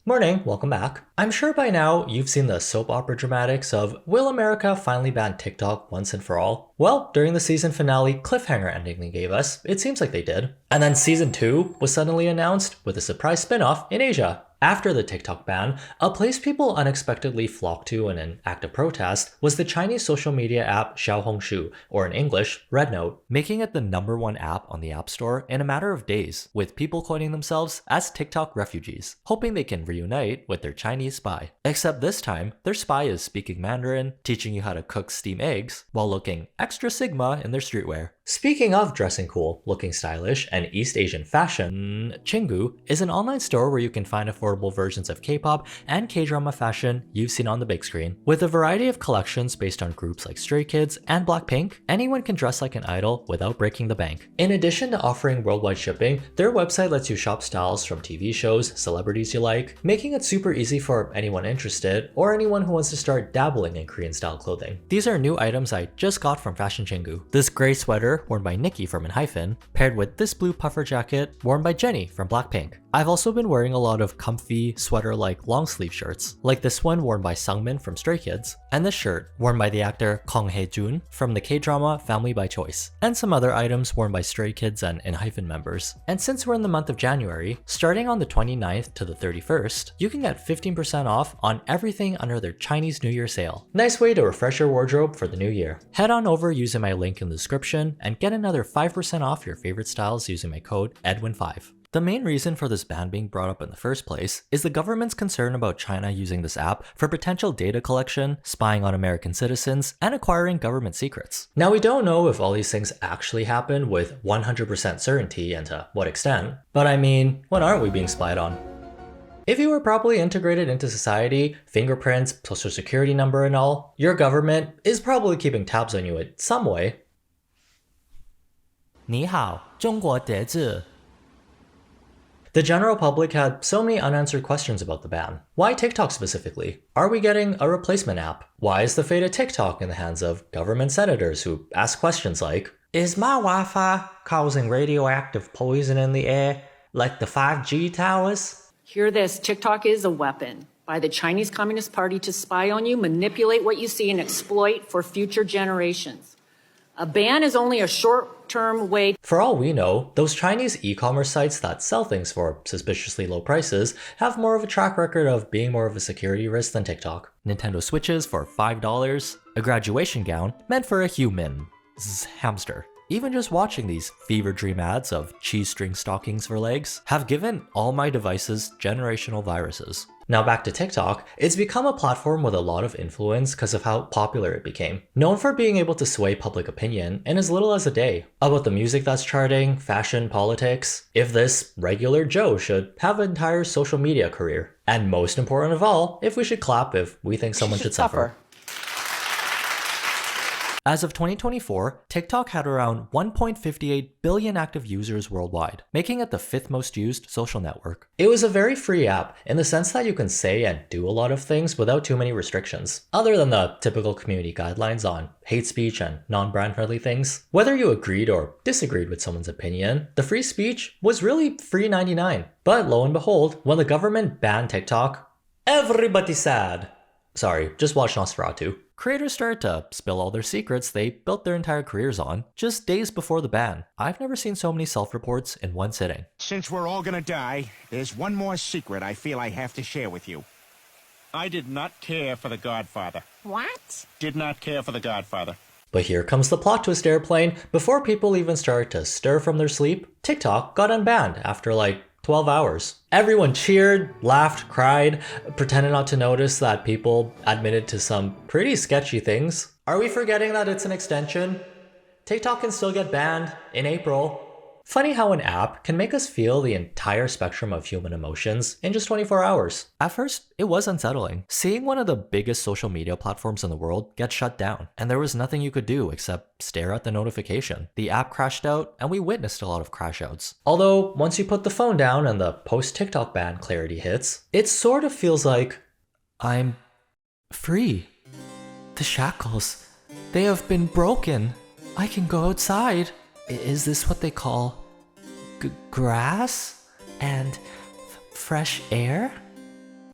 Morning, welcome back. I'm sure by now you've seen the soap opera dramatics of will America finally ban TikTok once and for all? Well, during the season finale cliffhanger ending they gave us, it seems like they did. And then season 2 was suddenly announced with a surprise spin-off in Asia. After the TikTok ban, a place people unexpectedly flocked to in an act of protest was the Chinese social media app Xiaohongshu, or in English, RedNote, making it the #1 app on the App Store in a matter of days, with people coining themselves as TikTok refugees, hoping they can reunite with their Chinese spy. Except this time, their spy is speaking Mandarin, teaching you how to cook steam eggs, while looking extra sigma in their streetwear. Speaking of dressing cool, looking stylish, and East Asian fashion, Chingu is an online store where you can find affordable versions of K-pop and K-drama fashion you've seen on the big screen. With a variety of collections based on groups like Stray Kids and Blackpink, anyone can dress like an idol without breaking the bank. In addition to offering worldwide shipping, their website lets you shop styles from TV shows, celebrities you like, making it super easy for anyone interested or anyone who wants to start dabbling in Korean style clothing. These are new items I just got from Fashion Chingu. This gray sweater worn by Nikki from ENHYPEN, paired with this blue puffer jacket worn by Jennie from Blackpink. I've also been wearing a lot of comfy, sweater-like long sleeve shirts, like this one worn by Sungmin from Stray Kids, and this shirt worn by the actor Kong Hae-jun from the K-drama Family by Choice, and some other items worn by Stray Kids and ENHYPEN members. And since we're in the month of January, starting on the 29th to the 31st, you can get 15% off on everything under their Chinese New Year sale. Nice way to refresh your wardrobe for the new year. Head on over using my link in the description and get another 5% off your favorite styles using my code EDWIN5. The main reason for this ban being brought up in the first place is the government's concern about China using this app for potential data collection, spying on American citizens, and acquiring government secrets. Now, we don't know if all these things actually happen with 100% certainty and to what extent, but I mean, when aren't we being spied on? If you were properly integrated into society, fingerprints, social security number and all, your government is probably keeping tabs on you in some way. 你好，中国叠字 The general public had so many unanswered questions about the ban. Why TikTok specifically? Are we getting a replacement app? Why is the fate of TikTok in the hands of government senators who ask questions like, is my Wi-Fi causing radioactive poison in the air like the 5G towers? Hear this, TikTok is a weapon by the Chinese Communist Party to spy on you, manipulate what you see, and exploit for future generations. A ban is only a short-term way. For all we know, those Chinese e-commerce sites that sell things for suspiciously low prices have more of a track record of being more of a security risk than TikTok. Nintendo Switches for $5, a graduation gown meant for a human hamster. Even just watching these fever dream ads of cheese string stockings for legs have given all my devices generational viruses. Now back to TikTok, it's become a platform with a lot of influence because of how popular it became. Known for being able to sway public opinion in as little as a day. About the music that's charting, fashion, politics, if this regular Joe should have an entire social media career. And most important of all, if we should clap if we think someone should suffer. As of 2024, TikTok had around 1.58 billion active users worldwide, making it the 5th most used social network. It was a very free app in the sense that you can say and do a lot of things without too many restrictions, other than the typical community guidelines on hate speech and non-brand friendly things. Whether you agreed or disagreed with someone's opinion, the free speech was really free 99. But lo and behold, when the government banned TikTok, everybody's sad. Sorry, just watch Nosferatu. Creators started to spill all their secrets they built their entire careers on, just days before the ban. I've never seen so many self-reports in one sitting. Since we're all gonna die, there's one more secret I feel I have to share with you. I did not care for The Godfather. What? Did not care for The Godfather. But here comes the plot twist airplane. Before people even started to stir from their sleep, TikTok got unbanned after like 12 hours. Everyone cheered, laughed, cried, pretended not to notice that people admitted to some pretty sketchy things. Are we forgetting that it's an extension? TikTok can still get banned in April. Funny how an app can make us feel the entire spectrum of human emotions in just 24 hours. At first, it was unsettling. Seeing one of the biggest social media platforms in the world get shut down, and there was nothing you could do except stare at the notification. The app crashed out, and we witnessed a lot of crash outs. Although, once you put the phone down and the post-TikTok ban clarity hits, it sort of feels like, I'm free. The shackles, they have been broken. I can go outside. Is this what they call grass and fresh air?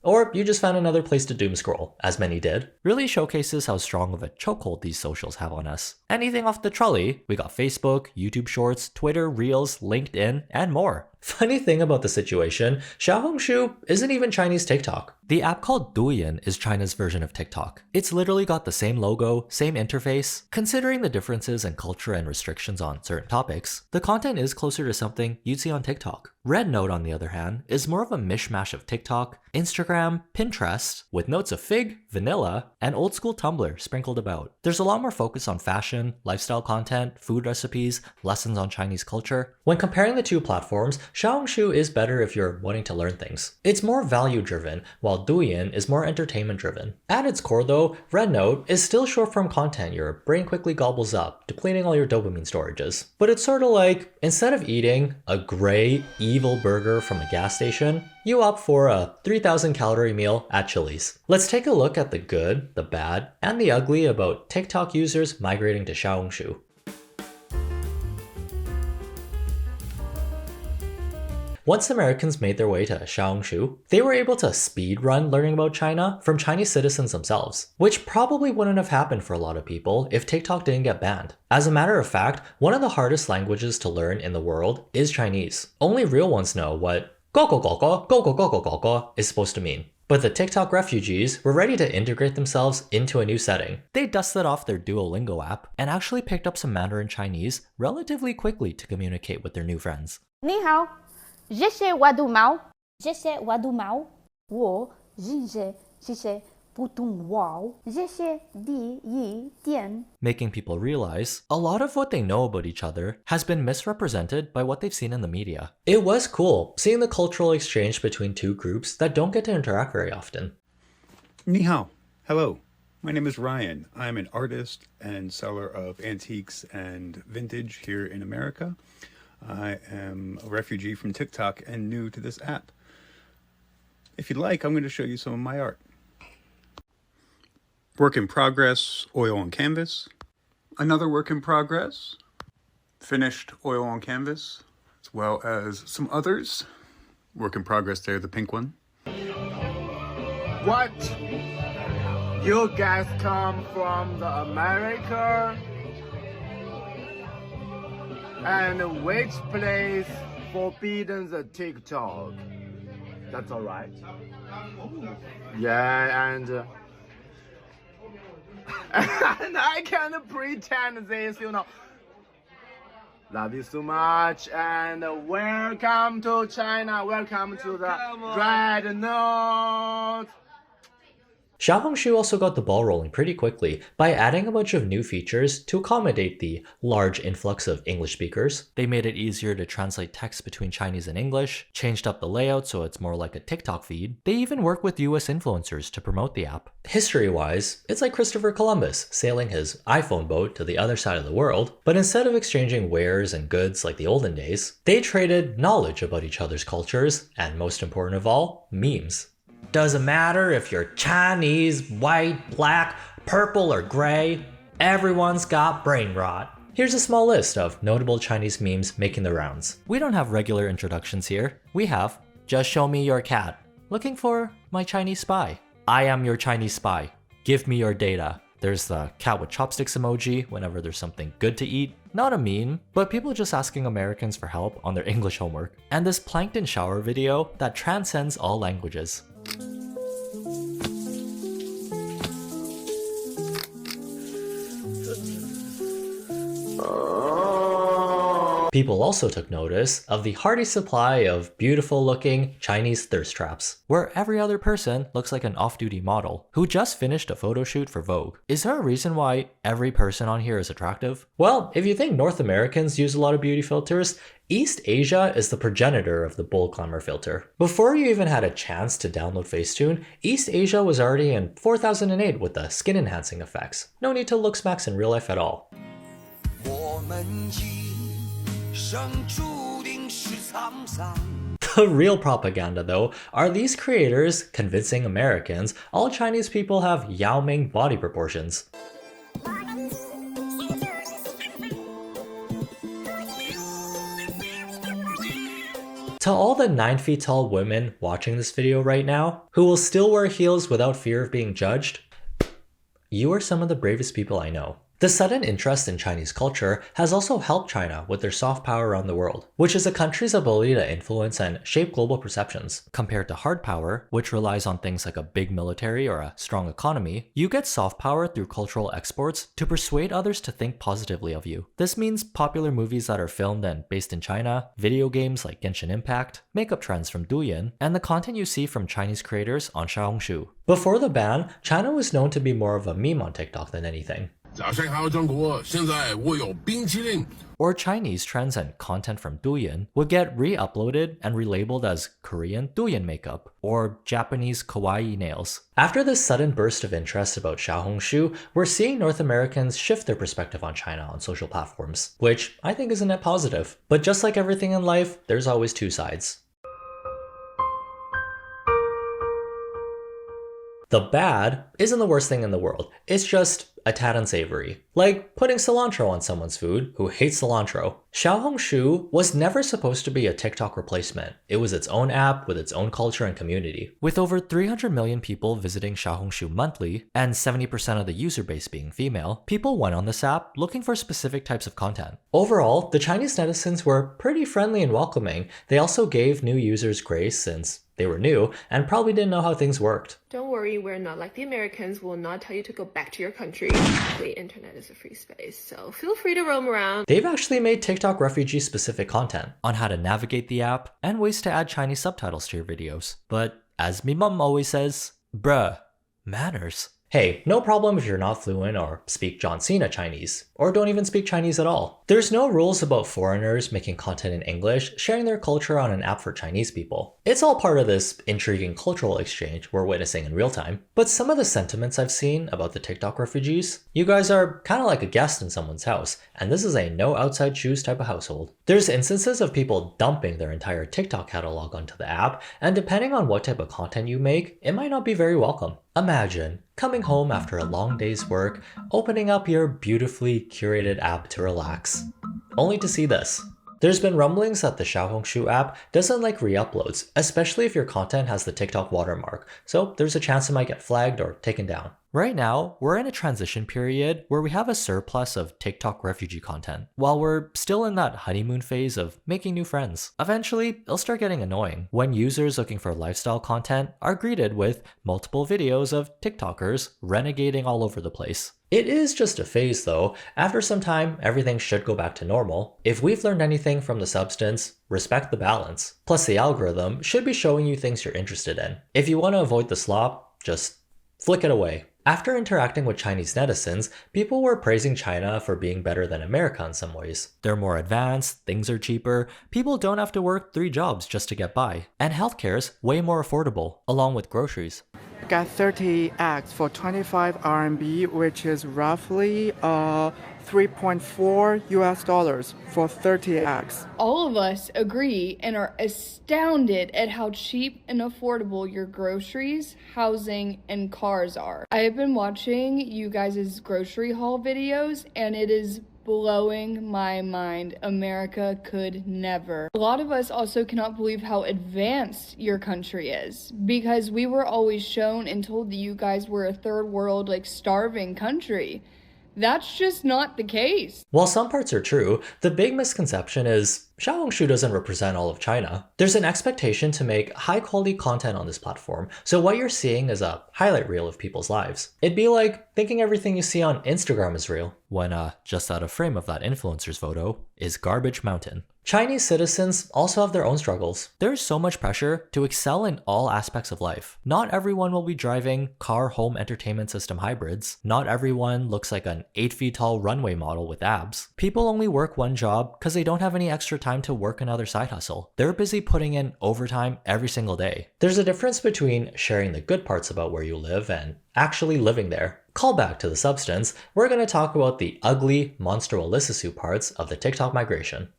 or you just found another place to doom scroll, as many did, really showcases how strong of a chokehold these socials have on us. Anything off the trolley, we got Facebook, YouTube Shorts, Twitter, Reels, LinkedIn, and more. Funny thing about the situation, Xiaohongshu isn't even Chinese TikTok. The app called Douyin is China's version of TikTok. It's literally got the same logo, same interface. Considering the differences in culture and restrictions on certain topics, the content is closer to something you'd see on TikTok. RedNote, on the other hand, is more of a mishmash of TikTok, Instagram, Pinterest, with notes of Fig, vanilla, and old school Tumblr sprinkled about. There's a lot more focus on fashion, lifestyle content, food recipes, lessons on Chinese culture. When comparing the two platforms, Xiaohongshu is better if you're wanting to learn things. It's more value-driven, while Douyin is more entertainment-driven. At its core though, RedNote is still short-form content your brain quickly gobbles up, depleting all your dopamine storages. But it's sort of like, instead of eating a gray, evil burger from a gas station, you opt for a 3,000 calorie meal at Chili's. Let's take a look at the good, the bad, and the ugly about TikTok users migrating to Xiaohongshu. Once Americans made their way to Xiaohongshu, they were able to speedrun learning about China from Chinese citizens themselves, which probably wouldn't have happened for a lot of people if TikTok didn't get banned. As a matter of fact, one of the hardest languages to learn in the world is Chinese. Only real ones know what go go go go go go go go go go is supposed to mean. But the TikTok refugees were ready to integrate themselves into a new setting. They dusted off their Duolingo app and actually picked up some Mandarin Chinese relatively quickly to communicate with their new friends. 你好，谢谢我的猫，谢谢我的猫，我谢谢不懂wow，谢谢第一点。 Making people realize a lot of what they know about each other has been misrepresented by what they've seen in the media. It was cool seeing the cultural exchange between two groups that don't get to interact very often. Ni hao. Hello. My name is Ryan. I'm an artist and seller of antiques and vintage here in America. I am a refugee from TikTok and new to this app. If you'd like, I'm going to show you some of my art. Work in progress, oil on canvas. Another work in progress, finished oil on canvas, as well as some others. Work in progress there, the pink one. What? You guys come from the America? And which place forbidden the TikTok? That's all right. Yeah, and and I can't pretend this, you know. Love you so much, and welcome to China. Welcome to the RedNote. Xiaohongshu also got the ball rolling pretty quickly by adding a bunch of new features to accommodate the large influx of English speakers. They made it easier to translate text between Chinese and English, changed up the layout so it's more like a TikTok feed. They even work with US influencers to promote the app. History-wise, it's like Christopher Columbus sailing his iPhone boat to the other side of the world, but instead of exchanging wares and goods like the olden days, they traded knowledge about each other's cultures, and most important of all, memes. Doesn't matter if you're Chinese, white, black, purple, or gray, everyone's got brain rot. Here's a small list of notable Chinese memes making the rounds. We don't have regular introductions here. We have, just show me your cat. Looking for my Chinese spy. I am your Chinese spy. Give me your data. There's the cat with chopsticks emoji whenever there's something good to eat. Not a meme, but people just asking Americans for help on their English homework. And this plankton shower video that transcends all languages. People also took notice of the hearty supply of beautiful-looking Chinese thirst traps, where every other person looks like an off-duty model who just finished a photo shoot for Vogue. Is there a reason why every person on here is attractive? Well, if you think North Americans use a lot of beauty filters, East Asia is the progenitor of the bull climber filter. Before you even had a chance to download Facetune, East Asia was already in 4008 with the skin enhancing effects. No need to look smacks in real life at all. The real propaganda though are these creators convincing Americans all Chinese people have Yao Ming body proportions. To all the 9 feet tall women watching this video right now, who will still wear heels without fear of being judged, you are some of the bravest people I know. The sudden interest in Chinese culture has also helped China with their soft power around the world, which is a country's ability to influence and shape global perceptions. Compared to hard power, which relies on things like a big military or a strong economy, you get soft power through cultural exports to persuade others to think positively of you. This means popular movies that are filmed and based in China, video games like Genshin Impact, makeup trends from Douyin, and the content you see from Chinese creators on Xiaohongshu. Before the ban, China was known to be more of a meme on TikTok than anything. Or Chinese trends and content from Douyin would get re-uploaded and relabeled as Korean Douyin makeup or Japanese kawaii nails. After this sudden burst of interest about Xiaohongshu, we're seeing North Americans shift their perspective on China on social platforms, which I think is a net positive. But just like everything in life, there's always two sides. The bad isn't the worst thing in the world, it's just a tad unsavory. Like putting cilantro on someone's food who hates cilantro. Xiaohongshu was never supposed to be a TikTok replacement. It was its own app with its own culture and community. With over 300 million people visiting Xiaohongshu monthly, and 70% of the user base being female, people went on this app looking for specific types of content. Overall, the Chinese netizens were pretty friendly and welcoming. They also gave new users grace since they were new and probably didn't know how things worked. Don't worry, we're not like the Americans. We'll not tell you to go back to your country. The internet is a free space, so feel free to roam around. They've actually made TikTok refugee-specific content on how to navigate the app and ways to add Chinese subtitles to your videos. But as me mum always says, bruh, manners. Hey, no problem if you're not fluent or speak John Cena Chinese, or don't even speak Chinese at all. There's no rules about foreigners making content in English, sharing their culture on an app for Chinese people. It's all part of this intriguing cultural exchange we're witnessing in real time. But some of the sentiments I've seen about the TikTok refugees, you guys are kind of like a guest in someone's house, and this is a no outside shoes type of household. There's instances of people dumping their entire TikTok catalog onto the app, and depending on what type of content you make, it might not be very welcome. Imagine coming home after a long day's work, opening up your beautifully curated app to relax, only to see this. There's been rumblings that the Xiaohongshu app doesn't like re-uploads, especially if your content has the TikTok watermark, so there's a chance it might get flagged or taken down. Right now, we're in a transition period where we have a surplus of TikTok refugee content, while we're still in that honeymoon phase of making new friends. Eventually, it'll start getting annoying when users looking for lifestyle content are greeted with multiple videos of TikTokers renegading all over the place. It is just a phase though. After some time, everything should go back to normal. If we've learned anything from the substance, respect the balance. Plus the algorithm should be showing you things you're interested in. If you want to avoid the slop, just flick it away. After interacting with Chinese netizens, people were praising China for being better than America in some ways. They're more advanced, things are cheaper, people don't have to work 3 jobs just to get by, and healthcare's way more affordable, along with groceries. Got 30 eggs for 25 RMB, which is roughly 3.4 US dollars for 30 eggs. All of us agree and are astounded at how cheap and affordable your groceries, housing, and cars are. I have been watching you guys' grocery haul videos and it is blowing my mind. America could never. A lot of us also cannot believe how advanced your country is because we were always shown and told that you guys were a third world, like starving country. That's just not the case. While some parts are true, the big misconception is Xiaohongshu doesn't represent all of China. There's an expectation to make high quality content on this platform, so what you're seeing is a highlight reel of people's lives. It'd be like thinking everything you see on Instagram is real, when just out of frame of that influencer's photo is garbage mountain. Chinese citizens also have their own struggles. There's so much pressure to excel in all aspects of life. Not everyone will be driving car home entertainment system hybrids. Not everyone looks like an 8 feet tall runway model with abs. People only work one job because they don't have any extra time to work another side hustle. They're busy putting in overtime every single day. There's a difference between sharing the good parts about where you live and actually living there. Call back to the substance, we're going to talk about the ugly, monstro-illicit parts of the TikTok migration.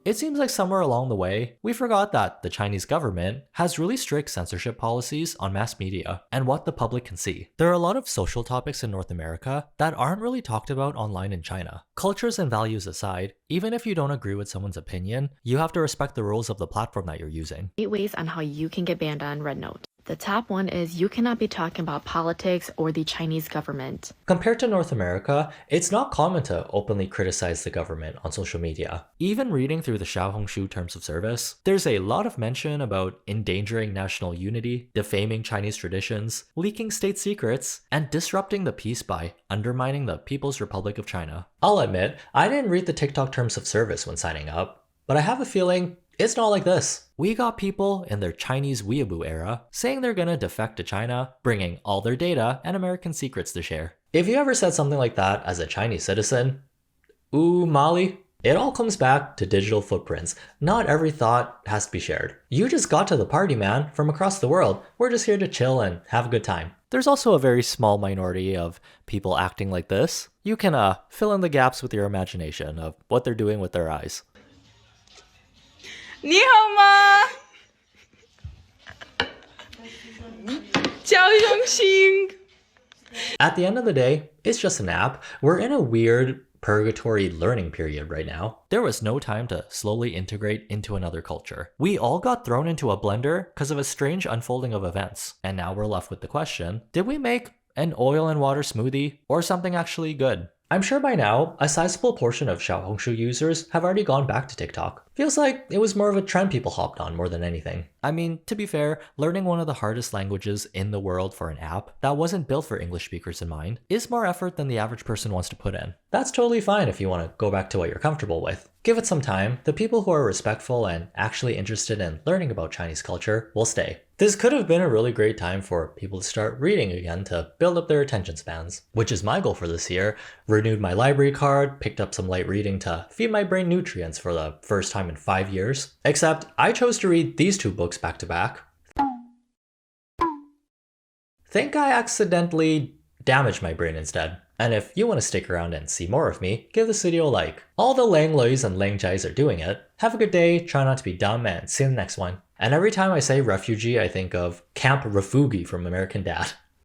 it seems like somewhere along the way, we forgot that the Chinese government has really strict censorship policies on mass media and what the public can see. There are a lot of social topics in North America that aren't really talked about online in China. Cultures and values aside, even if you don't agree with someone's opinion, you have to respect the rules of the platform that you're using. 8 ways on how you can get banned on RedNote. The top one is you cannot be talking about politics or the Chinese government. Compared to North America, it's not common to openly criticize the government on social media. Even reading through the Xiaohongshu terms of service, there's a lot of mention about endangering national unity, defaming Chinese traditions, leaking state secrets, and disrupting the peace by undermining the People's Republic of China. I'll admit, I didn't read the TikTok terms of service when signing up, but I have a feeling it's not like this. We got people in their Chinese weeaboo era saying they're gonna defect to China, bringing all their data and American secrets to share. If you ever said something like that as a Chinese citizen, ooh, Molly, it all comes back to digital footprints. Not every thought has to be shared. You just got to the party, man, from across the world. We're just here to chill and have a good time. There's also a very small minority of people acting like this. You can fill in the gaps with your imagination of what they're doing with their eyes. 你好吗？叫用心。 At the end of the day, it's just an app. We're in a weird purgatory learning period right now. There was no time to slowly integrate into another culture. We all got thrown into a blender because of a strange unfolding of events. And now we're left with the question, did we make an oil and water smoothie or something actually good? I'm sure by now, a sizable portion of Xiaohongshu users have already gone back to TikTok. Feels like it was more of a trend people hopped on more than anything. I mean, to be fair, learning one of the hardest languages in the world for an app that wasn't built for English speakers in mind is more effort than the average person wants to put in. That's totally fine if you want to go back to what you're comfortable with. Give it some time, the people who are respectful and actually interested in learning about Chinese culture will stay. This could have been a really great time for people to start reading again to build up their attention spans, which is my goal for this year. Renewed my library card, picked up some light reading to feed my brain nutrients for the first time in 5 years. Except I chose to read these 2 books back to back. Think I accidentally damaged my brain instead. And if you want to stick around and see more of me, give this video a like. All the Lang Luis and Lang Jies are doing it. Have a good day, try not to be dumb, and see you in the next one. And every time I say refugee, I think of Camp Refugi from American Dad.